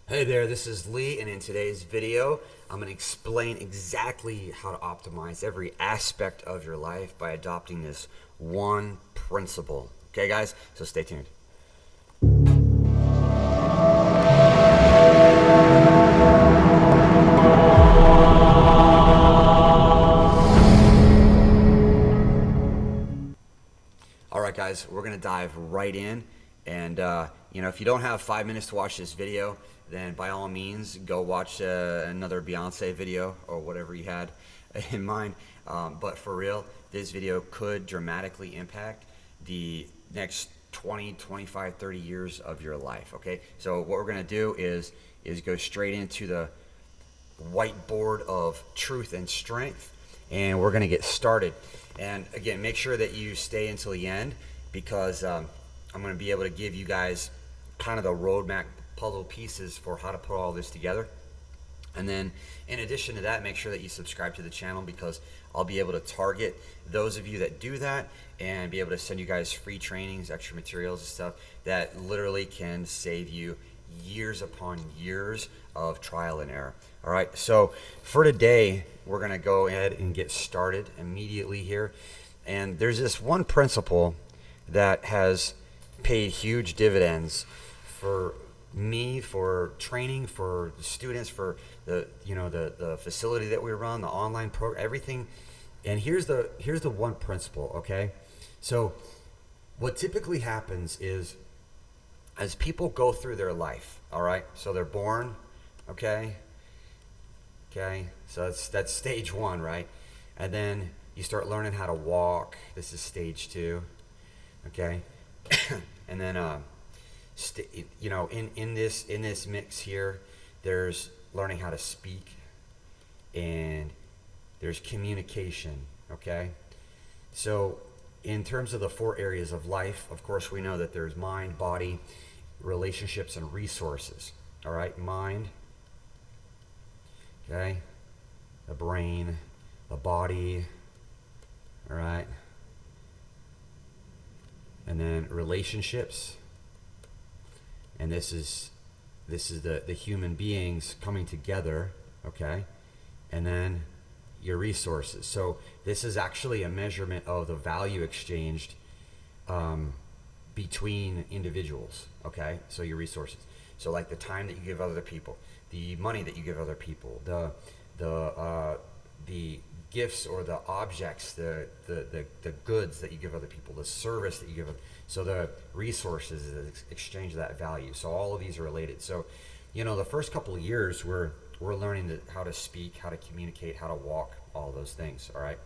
Hey there, this is Lee, and in today's video, I'm going to explain exactly how to optimize every aspect of your life by adopting this one principle. Okay, guys? So stay tuned. All right, guys, we're going to dive right in. And, if you don't have 5 minutes to watch this video, then by all means, go watch another Beyonce video or whatever you had in mind. But for real, this video could dramatically impact the next 20, 25, 30 years of your life, okay? So what we're going to do is go straight into the whiteboard of truth and strength, and we're going to get started. And again, make sure that you stay until the end, because I'm going to be able to give you guys kind of the roadmap puzzle pieces for how to put all this together. And then in addition to that, make sure that you subscribe to the channel, because I'll be able to target those of you that do that and be able to send you guys free trainings, extra materials and stuff that literally can save you years upon years of trial and error. All right, so for today, we're going to go ahead and get started immediately here. And there's this one principle that has paid huge dividends for me, for training, for students, for the facility that we run, the online program, everything. And here's the one principle, okay? So what typically happens is, as people go through their life, all right, so they're born, okay, so that's stage one, right? And then you start learning how to walk. This is stage two, okay? And then in this mix here, there's learning how to speak, and there's communication, okay? So in terms of the 4 areas of life, of course, we know that there's mind, body, relationships, and resources. All right, mind, okay, the brain, the body, all right, and then relationships, and this is the human beings coming together, okay, and then your resources. So this is actually a measurement of the value exchanged between individuals, okay? So your resources. So like the time that you give other people, the money that you give other people, the gifts or the objects, the goods that you give other people, the service that you give. So the resources is the exchange of that value. So all of these are related. So, the first couple of years we're learning how to speak, how to communicate, how to walk, all those things, all right?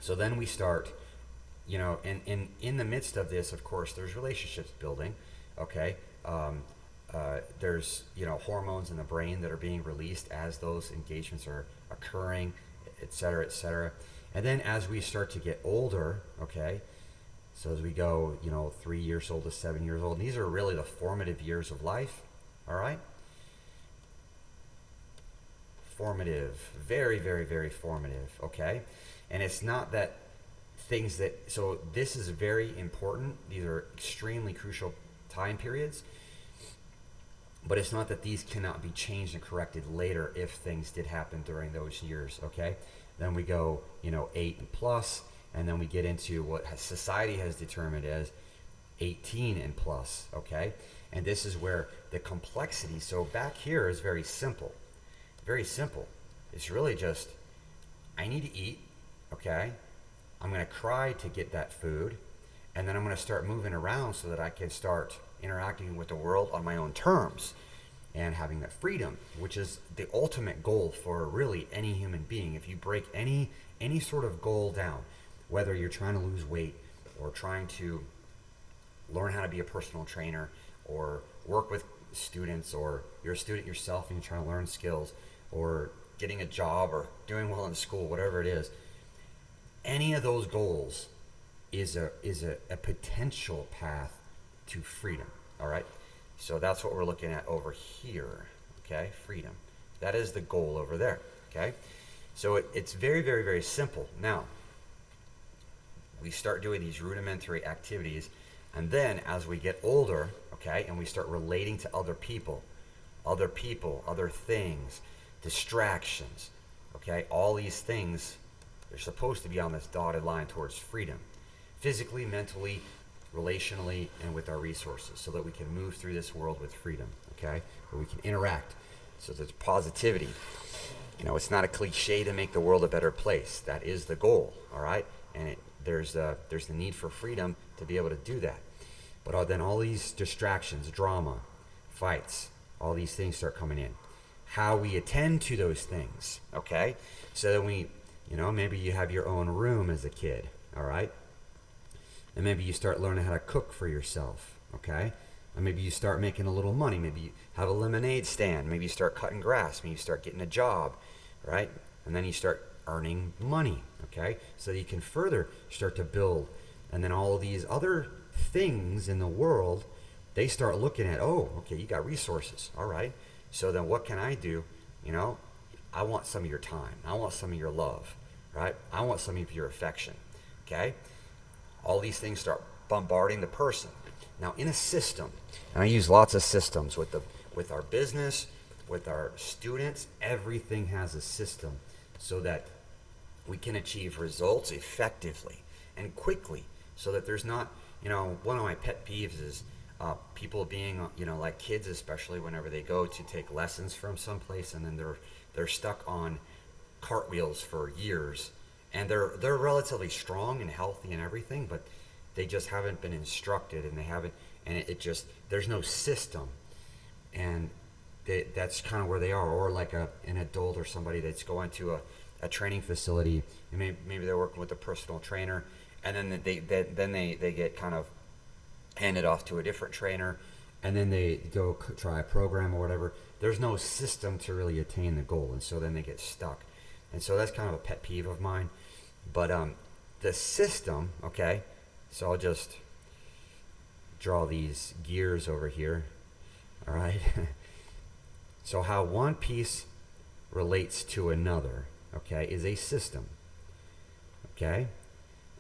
So then we start, and in the midst of this, of course, there's relationships building, okay? There's, hormones in the brain that are being released as those engagements are occurring, et cetera, et cetera. And then as we start to get older, okay, so as we go, 3 years old to 7 years old, and these are really the formative years of life, all right? Formative, very, very, very formative, okay? And it's not that so this is very important. These are extremely crucial time periods, but it's not that these cannot be changed and corrected later if things did happen during those years, okay? Then we go, 8 and plus, and then we get into what society has determined as 18 and plus, okay? And this is where the complexity, so back here is very simple. Very simple. It's really just, I need to eat, okay? I'm going to cry to get that food, and then I'm going to start moving around so that I can start interacting with the world on my own terms and having that freedom, which is the ultimate goal for really any human being. If you break any sort of goal down, whether you're trying to lose weight or trying to learn how to be a personal trainer or work with students, or you're a student yourself and you're trying to learn skills, or getting a job or doing well in school, whatever it is, any of those goals is a potential path to freedom, all right? So that's what we're looking at over here, okay? Freedom. That is the goal over there, okay? So it's very, very, very simple. Now, we start doing these rudimentary activities, and then as we get older, okay, and we start relating to other people, other people, other things, distractions. Okay, all these things, they're supposed to be on this dotted line towards freedom, physically, mentally, relationally, and with our resources, so that we can move through this world with freedom. Okay, where we can interact, so there's positivity. It's not a cliche to make the world a better place. That is the goal. All right, and there's the need for freedom to be able to do that. But then all these distractions, drama, fights, all these things start coming in. How we attend to those things, okay? So that maybe you have your own room as a kid, all right? And maybe you start learning how to cook for yourself, okay? Or maybe you start making a little money. Maybe you have a lemonade stand. Maybe you start cutting grass. Maybe you start getting a job, right? And then you start earning money, okay? So that you can further start to build. And then all of these other things in the world, they start looking at, oh, okay, you got resources, all right. So then what can I do? I want some of your time. I want some of your love, right? I want some of your affection, okay? All these things start bombarding the person. Now, in a system, and I use lots of systems with our business, with our students, everything has a system so that we can achieve results effectively and quickly, so that there's not, one of my pet peeves is people being, like kids, especially whenever they go to take lessons from someplace, and then they're stuck on cartwheels for years, and they're relatively strong and healthy and everything, but they just haven't been instructed, and it just, there's no system, and that's kind of where they are. Or like an adult or somebody that's going to a training facility, and maybe they're working with a personal trainer, and then they get kind of handed off to a different trainer, and then they go try a program or whatever. There's no system to really attain the goal, and so then they get stuck. And so that's kind of a pet peeve of mine. But the system, okay, so I'll just draw these gears over here, all right? So how one piece relates to another, okay, is a system, okay?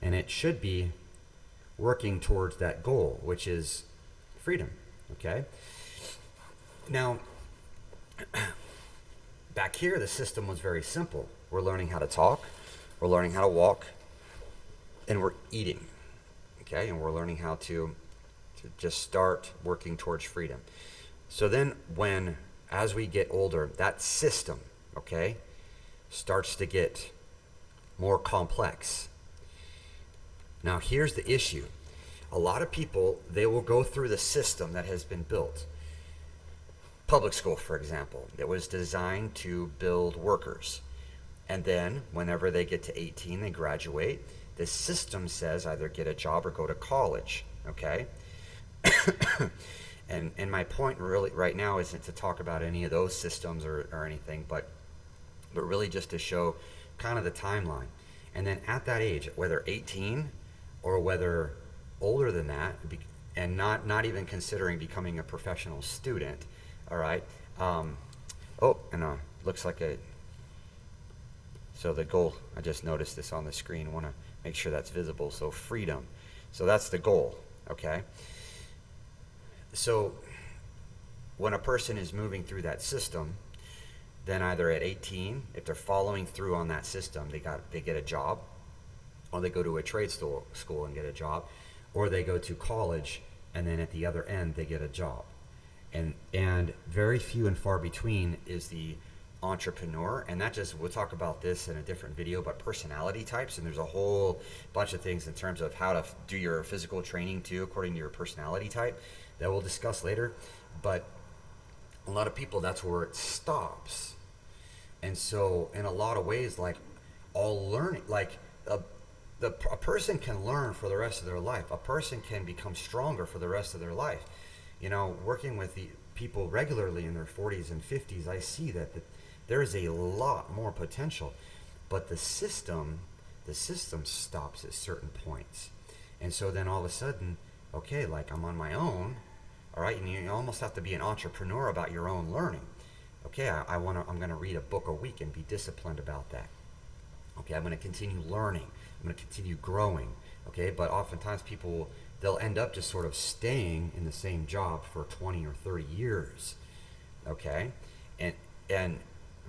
And it should be working towards that goal, which is freedom, okay? Now, back here, the system was very simple. We're learning how to talk, we're learning how to walk, and we're eating, okay? And we're learning how to just start working towards freedom. So then as we get older, that system, okay, starts to get more complex. Now, here's the issue. A lot of people, they will go through the system that has been built. Public school, for example, it was designed to build workers. And then whenever they get to 18, they graduate. The system says either get a job or go to college, okay? And my point really right now isn't to talk about any of those systems or anything, but really just to show kind of the timeline. And then at that age, whether 18 or whether older than that, and not even considering becoming a professional student, all right? Looks like so the goal, I just noticed this on the screen. I want to make sure that's visible. So freedom. So that's the goal, okay? So when a person is moving through that system, then either at 18, if they're following through on that system, they get a job, or they go to a trade school and get a job, or they go to college, and then at the other end they get a job. And very few and far between is the entrepreneur, and we'll talk about this in a different video, but personality types, and there's a whole bunch of things in terms of how to do your physical training too, according to your personality type, that we'll discuss later. But a lot of people, that's where it stops. And so in a lot of ways, like all learning, like a person can learn for the rest of their life. A person can become stronger for the rest of their life. Working with the people regularly in their 40s and 50s, I see that there is a lot more potential, but the system stops at certain points. And so then all of a sudden, okay, like I'm on my own, all right, and you almost have to be an entrepreneur about your own learning. Okay, I'm going to read a book a week and be disciplined about that. Okay, I'm going to continue learning. I'm going to continue growing. Okay, but oftentimes they'll end up just sort of staying in the same job for 20 or 30 years. okay? And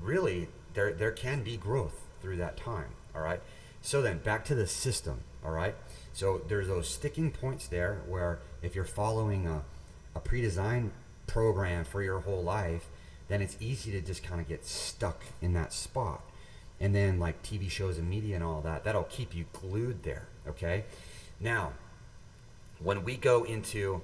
really, there can be growth through that time, all right? So then, back to the system, all right? So there's those sticking points there where if you're following a pre-designed program for your whole life, then it's easy to just kind of get stuck in that spot. And then like TV shows and media and all that, that'll keep you glued there, okay? Now, when we go into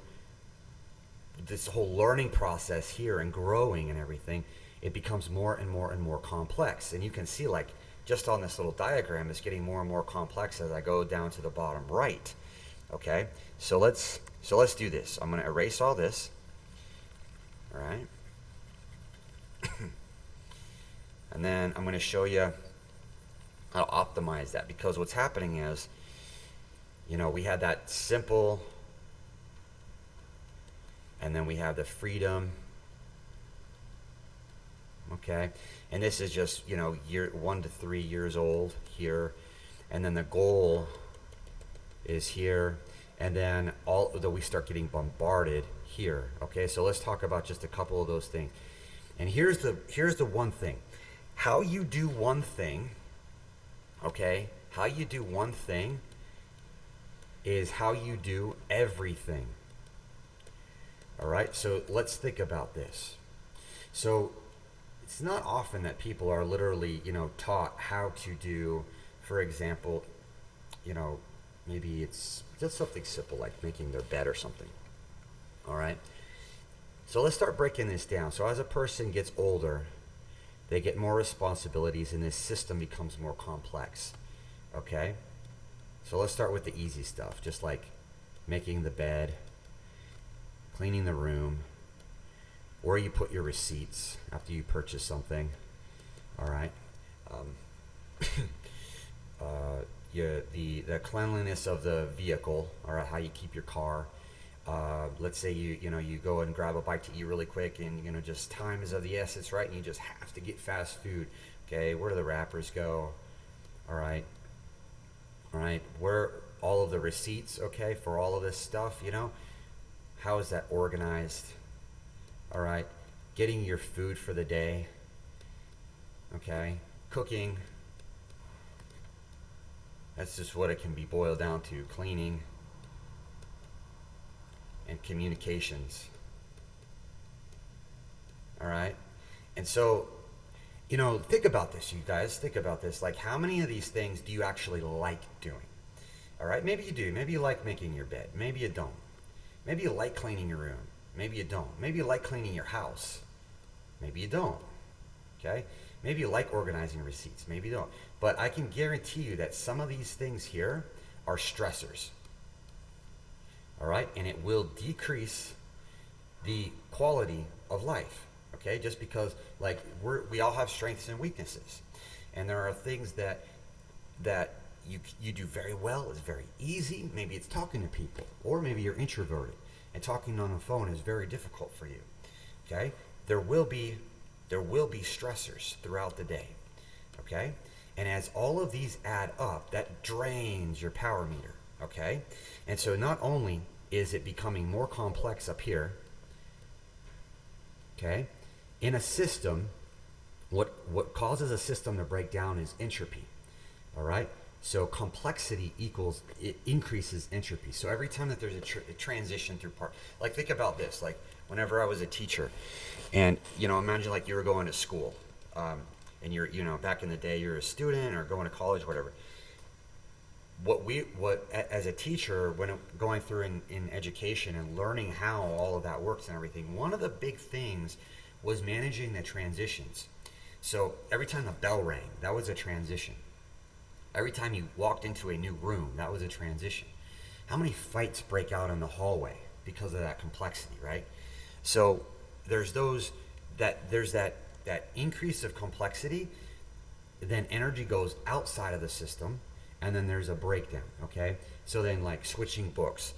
this whole learning process here and growing and everything, it becomes more and more and more complex. And you can see, like, just on this little diagram, it's getting more and more complex as I go down to the bottom right. Okay, so let's do this. I'm going to erase all this. All right, and then I'm going to show you how to optimize that, because what's happening is, you know, we had that simple, and then we have the freedom. Okay, and this is just, you know, 1 to 3 years old here, and then the goal is here, and then we start getting bombarded here. Okay, so let's talk about just a couple of those things. And here's the one thing: how you do one thing, okay, how you do one thing is how you do everything. All right, so let's think about this. So it's not often that people are literally, you know, taught how to do, for example, you know, maybe it's just something simple like making their bed or something. All right, so let's start breaking this down. So as a person gets older, they get more responsibilities, and this system becomes more complex. Okay, so let's start with the easy stuff, just like making the bed, cleaning the room, where you put your receipts after you purchase something. All right, the cleanliness of the vehicle. All right, how you keep your car. Let's say you go and grab a bite to eat really quick, and you know, just time is of the essence, right? And you just have to get fast food. Okay, where do the wrappers go? All right, where all of the receipts, okay, for all of this stuff, you know, how is that organized? All right, getting your food for the day, okay, cooking, that's just what it can be boiled down to, cleaning, and communications. All right, and so, you know, think about this, you guys, think about this, like, how many of these things do you actually like doing? All right, maybe you do, maybe you like making your bed, maybe you don't, maybe you like cleaning your room, maybe you don't. Maybe you like cleaning your house. Maybe you don't. Okay? Maybe you like organizing receipts. Maybe you don't. But I can guarantee you that some of these things here are stressors. All right? And it will decrease the quality of life. Okay? Just because, like, we all have strengths and weaknesses. And there are things that you do very well. It's very easy. Maybe it's talking to people. Or maybe you're introverted, and talking on the phone is very difficult for you. Okay? There will be stressors throughout the day. Okay? And as all of these add up, that drains your power meter. Okay? And so not only is it becoming more complex up here, okay, in a system, what causes a system to break down is entropy. All right? So complexity increases entropy. So every time that there's a transition through part, like, think about this, like whenever I was a teacher, and, you know, imagine like you were going to school, and you're, you know, back in the day, you're a student or going to college, whatever. As a teacher, when going through in education and learning how all of that works and everything, one of the big things was managing the transitions. So every time the bell rang, that was a transition. Every time you walked into a new room, that was a transition. How many fights break out in the hallway because of that complexity, right? So there's that increase of complexity, then energy goes outside of the system, and then there's a breakdown, okay? So then, like, switching books,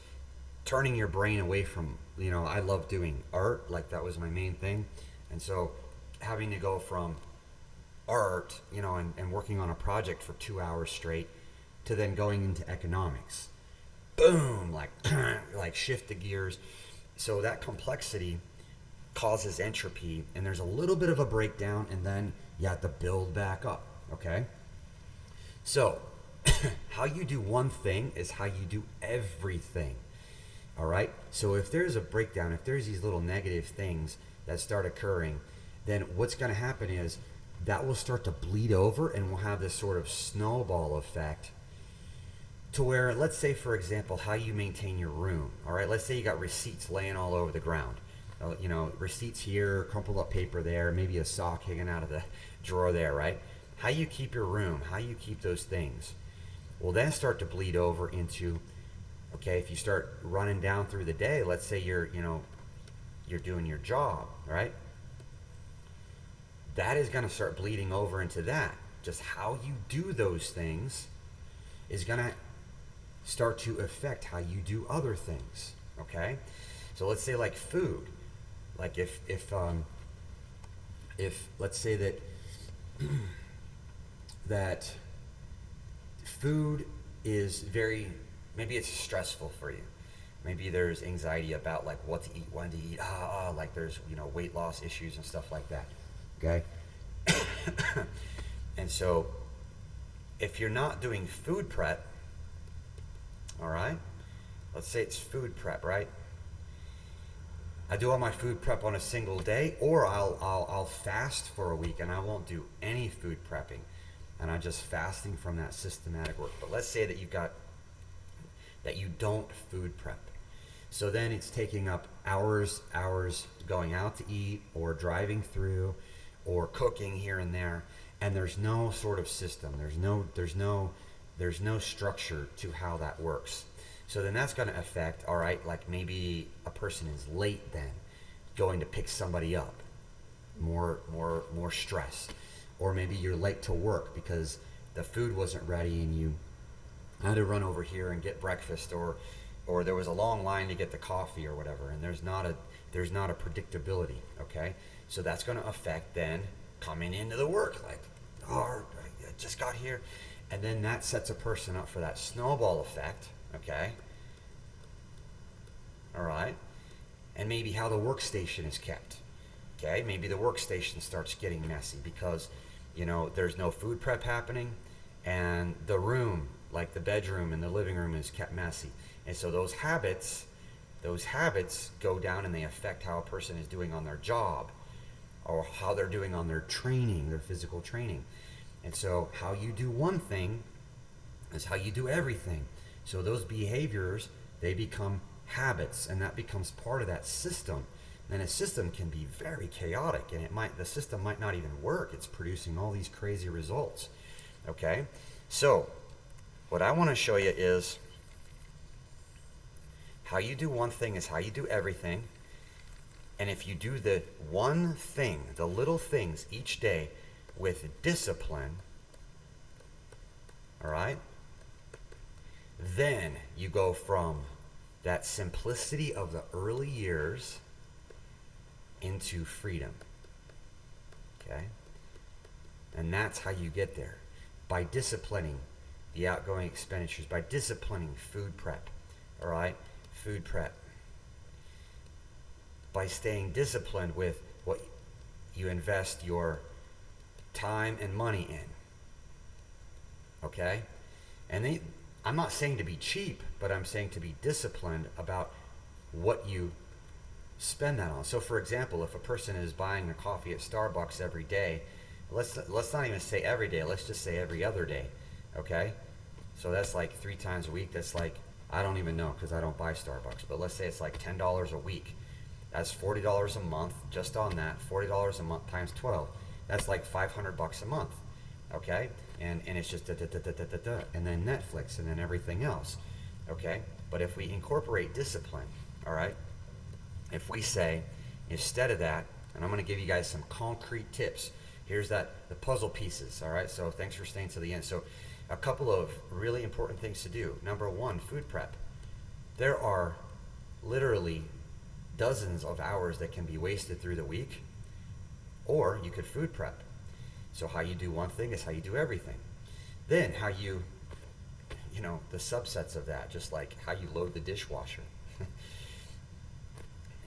turning your brain away from, you know, I love doing art, like that was my main thing. And so having to go from art, you know, and working on a project for 2 hours straight, to then going into economics. Boom, like shift the gears. So that complexity causes entropy, and there's a little bit of a breakdown, and then you have to build back up, okay? So, how you do one thing is how you do everything, all right? So if there's a breakdown, if there's these little negative things that start occurring, then what's going to happen is that will start to bleed over, and we'll have this sort of snowball effect to where, let's say, for example, how you maintain your room, all right? Let's say you got receipts laying all over the ground. You know, receipts here, crumpled up paper there, maybe a sock hanging out of the drawer there, right? How you keep your room, how you keep those things will then start to bleed over into, okay, if you start running down through the day, let's say you're doing your job, right? That is going to start bleeding over into that. Just how you do those things is going to start to affect how you do other things, okay? So let's say like food. Like if let's say that that food is very, maybe it's stressful for you. Maybe there's anxiety about like what to eat, when to eat, like there's, you know, weight loss issues and stuff like that, okay? And so if you're not doing food prep, all right, let's say it's food prep, right? I do all my food prep on a single day, or I'll fast for a week and I won't do any food prepping, and I'm just fasting from that systematic work. But let's say that you don't food prep. So then it's taking up hours going out to eat, or driving through, or cooking here and there, and there's no sort of system. There's no structure to how that works. So then that's going to affect, all right, like maybe a person is late then, going to pick somebody up, more stress. Or maybe you're late to work because the food wasn't ready and you had to run over here and get breakfast, or there was a long line to get the coffee or whatever, and there's not a predictability, okay? So that's going to affect then coming into the work, like, oh, I just got here. And then that sets a person up for that snowball effect, okay? All right. And maybe how the workstation is kept, okay? Maybe the workstation starts getting messy because, you know, there's no food prep happening, and the room, like the bedroom and the living room, is kept messy. And so those habits go down, and they affect how a person is doing on their job, or how they're doing on their training, their physical training. And so how you do one thing is how you do everything. So those behaviors, they become habits, and that becomes part of that system. And a system can be very chaotic, and the system might not even work. It's producing all these crazy results. Okay? So what I want to show you is how you do one thing is how you do everything. And if you do the one thing, the little things each day with discipline, all right, then you go from that simplicity of the early years into freedom, okay? And that's how you get there, by disciplining the outgoing expenditures, by disciplining food prep, all right? Food prep. By staying disciplined with what you invest your time and money in, okay? And I'm not saying to be cheap, but I'm saying to be disciplined about what you spend that on. So for example, if a person is buying a coffee at Starbucks every day, let's not even say every day, let's just say every other day, okay? So that's like 3 times a week. That's like, I don't even know because I don't buy Starbucks, but let's say it's like $10 a week. That's $40 a month just on that. $40 a month times 12. That's like $500 a month, okay? And it's just and then Netflix, and then everything else, okay? But if we incorporate discipline, all right, if we say, instead of that, and I'm going to give you guys some concrete tips. Here's the puzzle pieces, all right? So thanks for staying to the end. So a couple of really important things to do. Number one, food prep. There are literally dozens of hours that can be wasted through the week, or you could food prep. So how you do one thing is how you do everything. Then how you the subsets of that, just like how you load the dishwasher.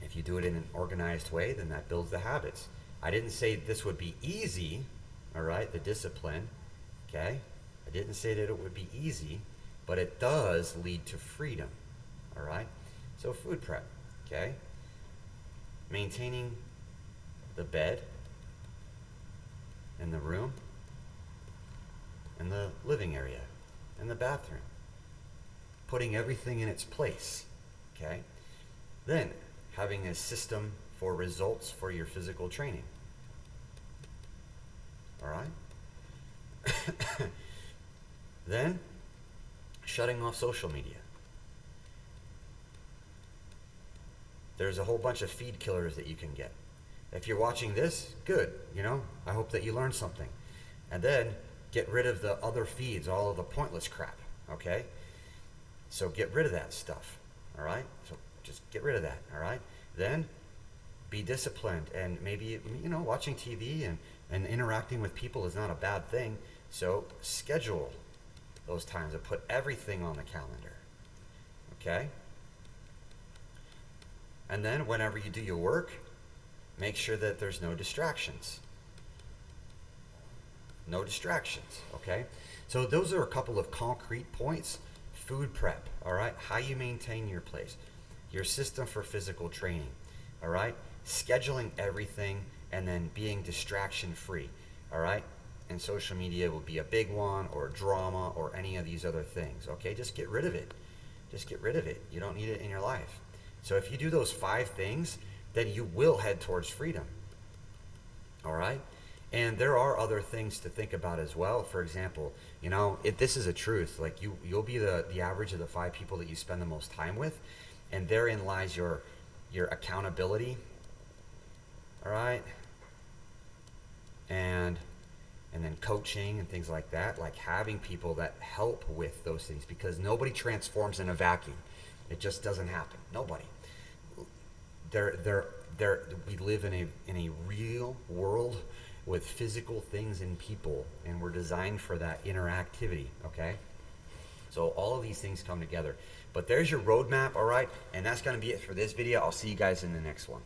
If if you do it in an organized way, then that builds the habits. I didn't say this would be easy, all right, the discipline, okay? I didn't say that it would be easy, but it does lead to freedom, all right? So food prep, okay? Maintaining the bed and the room and the living area and the bathroom. Putting everything in its place, okay? Then having a system for results for your physical training. All right? Then shutting off social media. There's a whole bunch of feed killers that you can get. If you're watching this, good, you know, I hope that you learned something. And then get rid of the other feeds, all of the pointless crap, okay? So get rid of that stuff, all right? So just get rid of that, all right? Then be disciplined, and maybe, you know, watching TV and interacting with people is not a bad thing. So schedule those times and put everything on the calendar, okay? And then whenever you do your work, make sure that there's no distractions. No distractions, okay? So those are a couple of concrete points. Food prep, all right? How you maintain your place. Your system for physical training, all right? Scheduling everything and then being distraction free, all right? And social media will be a big one, or drama, or any of these other things, okay? Just get rid of it. Just get rid of it. You don't need it in your life. So if you do those 5 things, then you will head towards freedom, all right? And there are other things to think about as well. For example, you know, this is a truth. Like you'll be the average of the 5 people that you spend the most time with, and therein lies your accountability, all right? And then coaching and things like that, like having people that help with those things, because nobody transforms in a vacuum. It just doesn't happen. Nobody. We live in a real world with physical things and people, and we're designed for that interactivity, okay? So all of these things come together. But there's your roadmap, all right? And that's going to be it for this video. I'll see you guys in the next one.